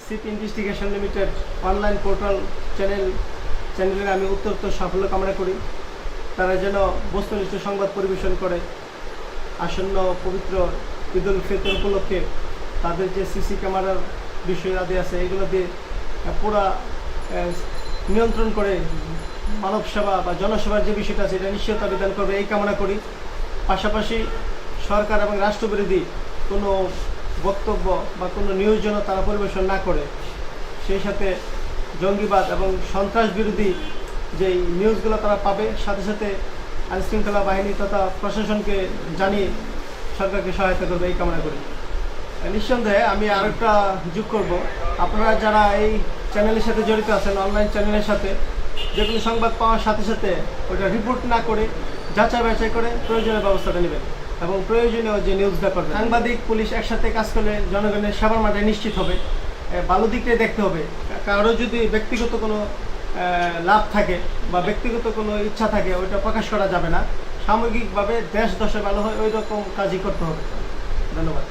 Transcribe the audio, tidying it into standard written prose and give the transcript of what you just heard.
Sheep investigation limited online portal চ্যানেলের আমি উত্তরোত্তর সাফল্য কামনা করি। তারা যেন বস্তুনিষ্ঠ সংবাদ পরিবেশন করে। আসন্ন পবিত্র ঈদুল ফিতর উপলক্ষে তাদের যে সিসি ক্যামেরার বিষয় আদি আছে এগুলো দিয়ে পুরা নিয়ন্ত্রণ করে মানব সেবা বা জনসেবার যে বিষয়টা আছে এটা নিশ্চয়তা বিধান করবে এই কামনা করি। পাশাপাশি সরকার এবং রাষ্ট্রবিরোধী কোনো বক্তব্য বা কোনো নিউজ যেন তারা পরিবেশন না করে, সেই সাথে জঙ্গিবাদ এবং সন্ত্রাস বিরোধী যেই নিউজগুলো তারা পাবে, সাথে সাথে আইনশৃঙ্খলা বাহিনী তথা প্রশাসনকে জানিয়ে সরকারকে সহায়তা করবে এই কামনা করি। নিঃসন্দেহে আমি আরেকটা যোগ করব, আপনারা যারা এই চ্যানেলের সাথে জড়িত আছেন, অনলাইন চ্যানেলের সাথে যে কোনো সংবাদ পাওয়ার সাথে সাথে ওটা রিপোর্ট না করে যাচাই বাছাই করে প্রয়োজনীয় ব্যবস্থাটা নেবেন এবং প্রয়োজনীয় যে নিউজটা করবেন। সাংবাদিক পুলিশ একসাথে কাজ করলে জনগণের সেবার মাঠে নিশ্চিত হবে। ভালো দিকটাই দেখতে হবে। কারো যদি ব্যক্তিগত কোনো লাভ থাকে বা ব্যক্তিগত কোনো ইচ্ছা থাকে ওইটা প্রকাশ করা যাবে না। সামগ্রিকভাবে দেশ দশে ভালো হয় ওই রকম কাজই করতে হবে। ধন্যবাদ।